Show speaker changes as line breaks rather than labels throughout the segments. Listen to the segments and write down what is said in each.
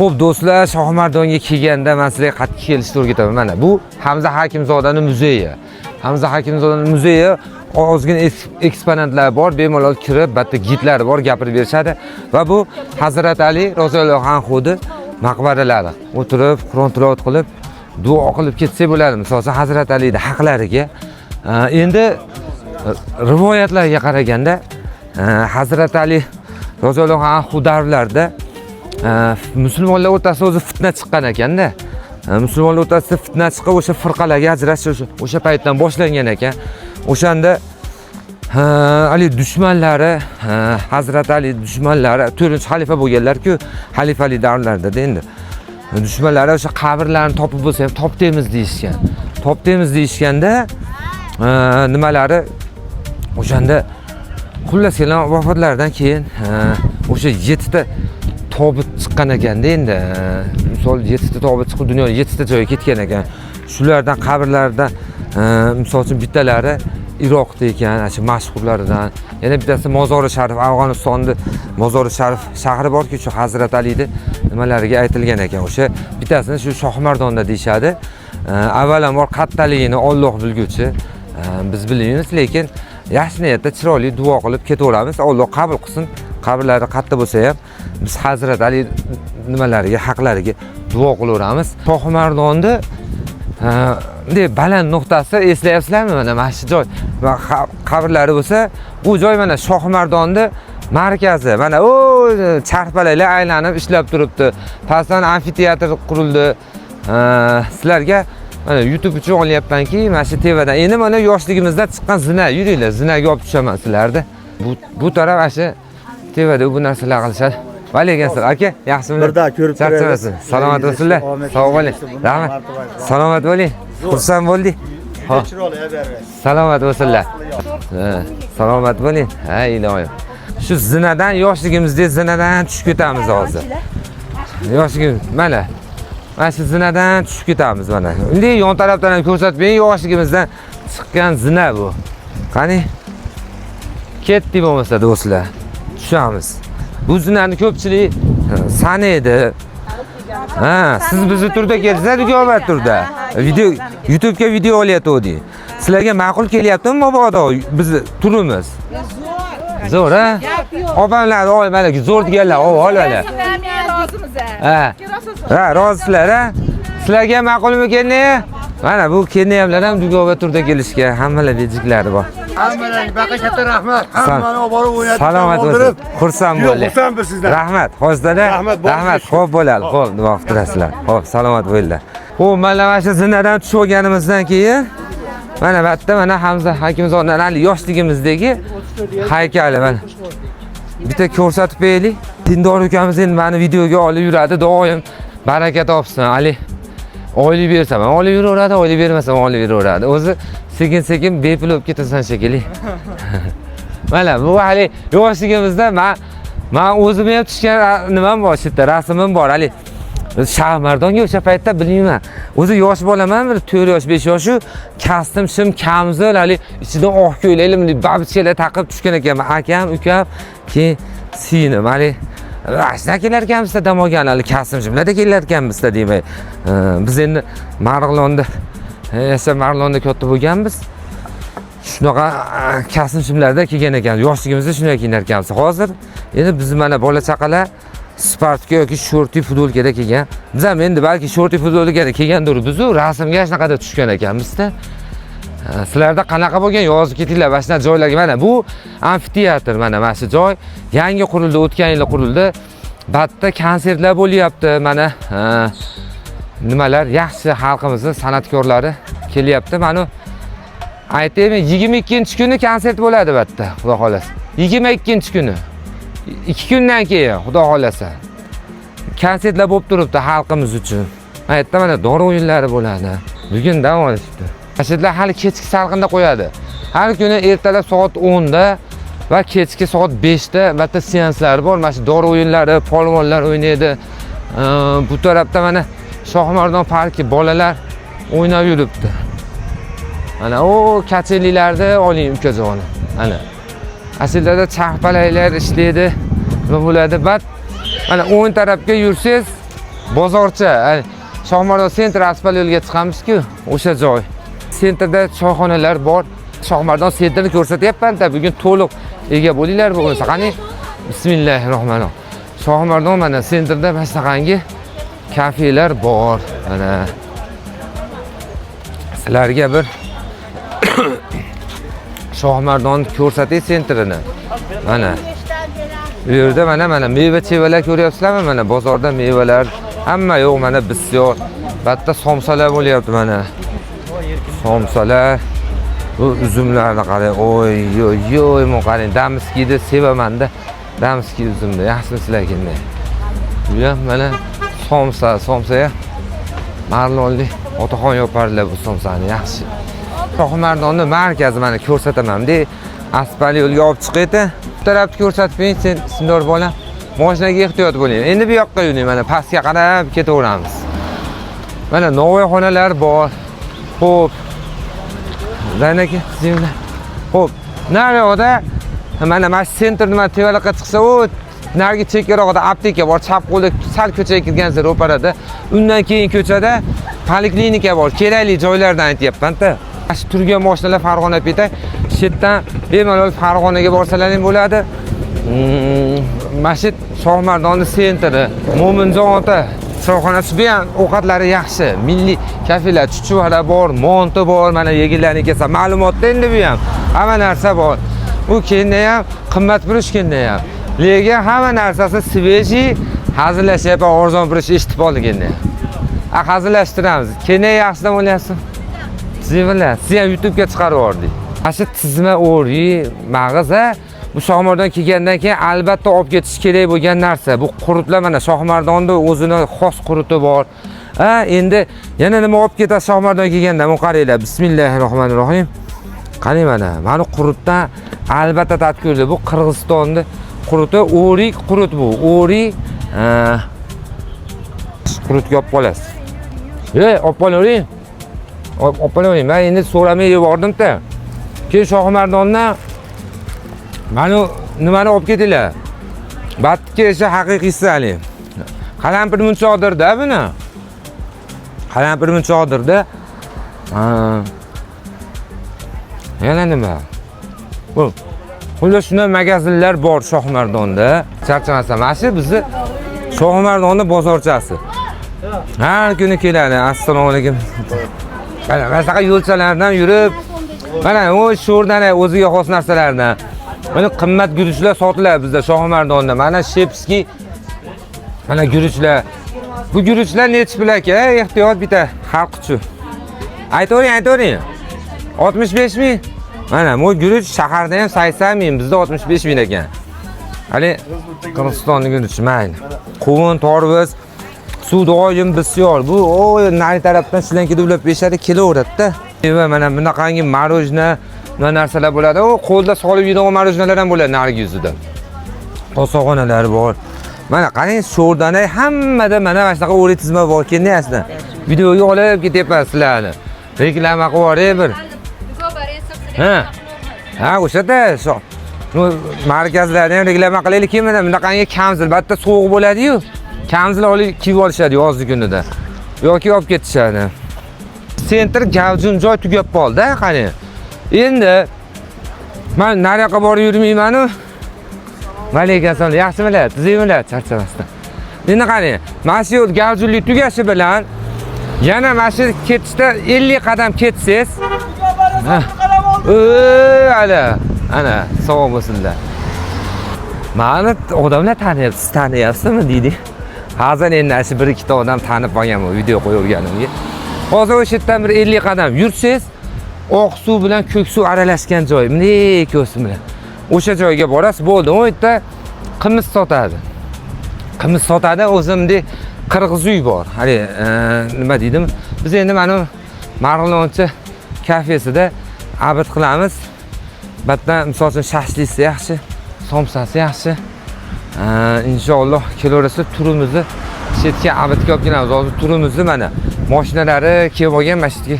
Xo'p do'stlar, Shohimardonga kelganda men sizlarga qattiq kelishni o'rgataman. Mana bu Hamza Hakimzodaning muzeyi. Hamza Hakimzodaning muzeyi ozgina eksponatlar bor, bemalol kirib, bitta gidlari bor, gapirib berishadi va bu Hazrat Ali roziyallohu anhuning maqbaralari. O'tirib, Qur'on tilovat qilib, duo qilib ketsak bo'ladi. Masalan, Hazrat Alining haqlariga. Endi rivoyatlarga qaraganda Hazrat Ali roziyallohu anhu davrlarida musulmonlar o'rtasida o'zi fitna chiqqan ekanda. Musulmonlar o'rtasida fitna chiqib, o'sha firqalarga ajrashish o'sha paytdan boshlangan ekan. O'shanda Ali dushmanlari, Hazrat Ali dushmanlari 4-xalifa bo'lganlar-ku, xalifali davrlarda endi. Dushmanlari o'sha qabrlarni topib bo'lsa ham topdaymiz deyishgan. Topdaymiz deyishganda nimalari o'shanda xullas kelan vafotlaridan keyin o'sha 7 ta tobut chiqqan ekanda endi. Misol 7 ta tobut chiqib dunyoning 7 ta joyga ketgan ekan. Shulardan qabrlaridan misol uchun bittalari Iroqda ekan, shu mashhurlaridan. Yana bittasi Mozori Sharif, Afg'onistonda Mozori Sharif shahri bor-ku, shu Hazrat Alining nimalariga aytilgan ekan. O'sha bittasini shu Shohimardonda deyshadi. Avvalambor qattaligini Alloh bilguchi. Biz bilmaymiz, lekin yaxshi niyatda chiroyli duo qilib ketaveramiz. Alloh qabul qilsin. Qabrlari qatta bo'lsa ham biz Hazrat Ali nimalariga, haqlariga duo qilaveramiz. Shohimardonda deb baland nuqtasi eslayapsizlarmi? Mana shu joy va qabrlari bo'lsa, bu joy mana Shohimardonda markazi. Mana o charxpalaklar aylanib ishlab turibdi. Pastdan amfiteatr qurildi. Sizlarga mana YouTube uchun olyapmanki, mana shu tevadan. Endi mana yoshligimizda chiqqan zina, yuringlar, zinaga olib tushaman sizlarni. Bu taraf asha tevada bu narsalar qilishadi. Valeykimsizlar aka, yaxshimisiz?
Birda ko'rib turasiz.
Salomat bo'linglar. Sog' bo'ling. Rahmat. Salomat bo'ling. Xursand bo'ldik. Salomat bo'lsinlar. Salomat bo'ling. Ha, ilohim. Shu zinadan yoshligimizda zinadan tushib ketamiz hozir. Yoshligim mana shu zinadan tushib ketamiz mana. Endi yon tarafdan ham ko'rsatmang, yoshligimizdan chiqqan zina bu. Qani? Ketdik bo'lmasa do'stlar. Tushamiz. Bu zinani ko'pchilik sanaydi. Siz bizni turda kelsangiz, Dugobat turda. YouTube'ga video olyapti. Sizlarga ma'qul kelyaptimi mabodo biz turimiz? Zo'r, ha? Opamlar, mana zo'r deganlar, olinglar. Ha, rozisizlar, ha? Sizlarga ma'qulmi kelni? Mana bu kelniyamlar ham Dugobat turda kelishga hammalar bejiklari bor.
Hammalarga baqashata rahmat. Hammani oborib o'ynatib.
Salomat bo'lsin. Xursand bo'ling.
Xursand bo'lsiz sizlar.
Rahmat. Hozirda rahmat. Xo'p bo'ladi. Xo'p, duo qilasiz. Xo'p, salomat bo'linglar. Xo'p, mana shu zinadan tushib olganimizdan keyin mana bu yerda mana Hamza Hakimzodaning hali yoshligimizdagi haykali mana. Bitta ko'rsatib beraylik. Dindor ukamiz endi meni videoga olib yuradi, doim baraka topsin. Ali oylik bersam, olib yuraveradi, oylik bermasam olib yuraveradi. O'zi sekin-sekin bepul olib ketasan shekilli. Mana bu hali yoshligimizda men o'zim ham tushgan nimam bor, shu yerda rasmim bor. Ali Shohimardonga o'sha paytda bilmayman. O'zi yosh bolaman, bir 4 yosh, 5 yosh shu kastim shim kamzil, ali ichidan oq ko'ylaklar, babchalar taqib tushgan ekanman. Akam, ukam, keyin singlim. Ali Rashna kelar ekanmiz dam olgan, ali kastim shimlarda kelar ekanmiz deymay. Biz endi Marg'ilonda Marg'ilonda katta bo'lganmiz. Shunaqa kastim shimlarda kelgan ekan. Yoshligimizda shunday kiyinar ekanmiz. Hozir endi biz mana bola chaqalar Spartga yoki shorti futbolkada kelgan. Biz ham endi balki shorti futbolkada kelgandir biz, rasmga shunaqada tushgan ekanmiz-da. Sizlarda qanaqa bo'lgan yozib ketinglar, mana shu joylarga. Mana bu amfiteatr, mana shu joy yangi qurildi, o'tgan yil qurildi. Batda konsertlar bo'lyapti. Mana nimalar yaxshi xalqimizning san'atkorlari kelyapti. Mana aytaymi, 22-kuni konsert bo'ladi batda, xudo xolasa. 22-kuni. 2 kundan keyin xudo xolasa konsertlar bo'lib turibdi xalqimiz uchun. Aytda mana dori o'yinlari bo'ladi. Bugun dam olishdi. Ashadlar hali kechki salqinda qo'yadi. Har kuni ertalab soat 10 da va kechki soat 5 da bitta seanslari bor. Mana shu dori o'yinlari, polvonlar o'ynaydi. Bu tarafda mana Shohimardon parki bolalar o'ynab yuribdi. Mana o kachelilarda oling ukazoni. Mana aslida charxpalaklar ishlaydi, nima bo'ladi? Bat mana o'ng tarafga yursangiz, bozorcha, Shohmardon sentr asfalt yo'lga chiqamiz-ku, o'sha joy. Sentrda choyxonalar bor. Shohmardon sentrini ko'rsatyapman-da, bugun to'liq ega bo'linglar bo'lsa. Qani Bismillahirrohmanirrohim. Shohmardon mana sentrda mana shunaqangi kafelar bor. Mana sizlarga bir Shohmardon ko'rsatay sentrini. Mana bu yerda mana meva-chevalar ko'ryapsizlarmi? Mana bozorda mevalar hamma yo'q, mana bisyor. Batta somsalar bo'lyapti mana. Somsalar, bu uzumlarni qarang. Oy, qarang, Damiskiyni sevaman-da. Damiskiy uzumni yaxshi sizlarga. Bu ham mana somsa ya. Marlonli otaxon yopardilar bu somsani yaxshi. Shohmardonni markazi mana ko'rsataman-da. Asfalt yo'lga olib chiqaydi. Bu tarafni ko'rsatib bering, sen sindor bola. Mashinaga ehtiyot bo'ling. Endi bu yoqqa yuring, mana pastga qarab ketaveramiz. Mana novoy xonalar bor. Xo'p. Zaynaka, sizlar. Xo'p, nariyoqda mana sentr nima tevalikqa chiqsa, u narigi chekkaroqda apteka bor, chap qo'lda sal ko'chaga kirgansiz ro'parada. Undan keyin ko'chada poliklinika bor. Kerakli joylardan aytyapman-da. Shu turgan mashinalar Farg'ona peta, shu yerdan bemalol Farg'onaga borsalaring bo'ladi. Masjid Shohmardonni sentri, Mo'minjon ota choyxonasi bu ham ovqatlari yaxshi. Milliy kafelar, chuchvara bor, monti bor, mana yeginlarni kelsa ma'lumotda endi bu ham hamma narsa bor. Bu kenda ham qimmat purish kenda ham. Lekin hamma narsasi sveji, hazillashyapti, arzon purish eshitib oldik endi. Hazillashtiramiz. Kenda yaxshidan o'ylayapsiz. Sizlar, siz ham YouTube'ga chiqarib yubordik. Mana tizma o'ri, mag'iza bu Shohmardon kelgandan keyin albatta olib ketish kerak bo'lgan narsa. Bu qurutlar mana Shohmardonda o'zini xos quruti bor. Endi yana nima olib ketasiz Shohmardon kelganda? Bu qaranglar. Bismillahirrohmanirrohim. Qani mana qurutdan albatta tatib bu Qirg'izistonning quruti, o'rik qurut bu. O'rik qurutga olib qolasiz. Olib qolavering. Olib qolavering. Men endi so'ramay yubordim-da. Keyin Shohmardondan mana nimani olib ketinglar. Batga esa haqiqiysizlar. Qalampir munchodirda buni. Qalampir munchodirda. Yana nima? Bu xullas shunday magazinlar bor Shohmardonda. Charchamasam, mana shu bizni Shohmardonning bozorchasi. Har kuni keladi. Assalomu alaykum. Mana shunaqa yo'lchalardan yurib, mana u sho'rdan o'ziga xos narsalardan. Mana qimmat guruchlar sotiladi bizda Shohmardonda. Mana Shepski, mana guruchlar. Bu guruchlar nechi pul aka? Ehtiyot bitta xalq uchun. Aytavering. 65 ming. Mana bu guruch shaharda ham 80 ming, bizda 65 ming ekan. Hali Qirg'izistonning guruchi mayli. Qovun, torviz, suv doim bisyor. Bu nari tarafdan shlanka dublab berishadi, kelaveradi-da. Va mana bunaqangi marojna narsalar bo'ladi. O qo'lda solib yeydigan marojnalar ham bo'ladi narigi yuzida. Qo'soqxonalar bor. Mana qarang, sho'rdan hammada mana shunaqa o'rik tizma bor ekan aslida. Videoga olib ketyapman sizlarni. Reklama qilib yuboray bir. O'shada markazlarni ham reklama qilaylik. Keyin mana bunaqangi kamzil, batta sovuq bo'ladi-yu. Kamzil olib kiyib olishadi yozgi kunida. Yoki olib ketishadi. Sentr gavjun joy tugab qoldi, qani. Endi men nariyoqqa borib yurmayman-ku. Malaykum assalom. Yaxshimilar? Tuzingmilar? Charchamasdan. Endi qani, mana shu yo'l gavjunlik tugashi bilan yana mana shu ketishda 50 qadam ketsangiz, ana sog' bo'lsinlar. Mani odamlar taniyapti, siz taniyapsizmi deydi. Hozir endi shu bir ikkita odam tanib qolganmi video qo'yganimga. Hozir o'sha yerdan bir 50 qadam yursangiz, oq suv bilan ko'k suv aralashgan joy, bunday ko'sim bilan. O'sha joyga borasiz, bo'ldi. U yerda qimiz sotadi. Qimiz sotadi, o'zimdek qirg'iz uy bor. Hali nima deydim? Biz endi mana Marg'iloncha kafesida abid qilamiz. Batdan misol uchun shashlisi yaxshi, somsasi yaxshi. Inshaalloh kelaversa turimizni chetga abidga olib kelamiz. Hozir turimizni mana mashinalari kelib olgan, masjidga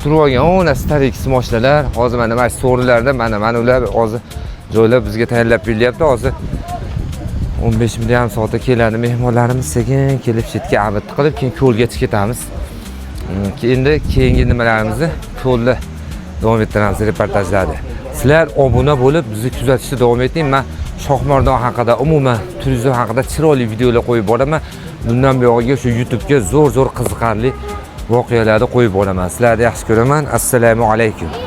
turib olgan. O'na starik mashinalar. Hozir mana so'rilarda mana ular hozir joylab bizga tayyorlab berilyapti. Hozir 15:30 soatda keladi mehmonlarimiz, sekin kelib chetga abad qilib, keyin ko'lga ketamiz. Endi keyingi nimalarimizni ko'lda davom ettiramiz reportajlarni. Sizlar obuna bo'lib, bizni kuzatishda davom eting. Men Shohmardon haqida, umuman turizm haqida chiroyli videolar qo'yib boraman. Bundan buyog'iga shu YouTube'ga zo'r qiziqarli voqealarni qo'yib boraman. Sizlarni yaxshi ko'raman. Assalomu alaykum.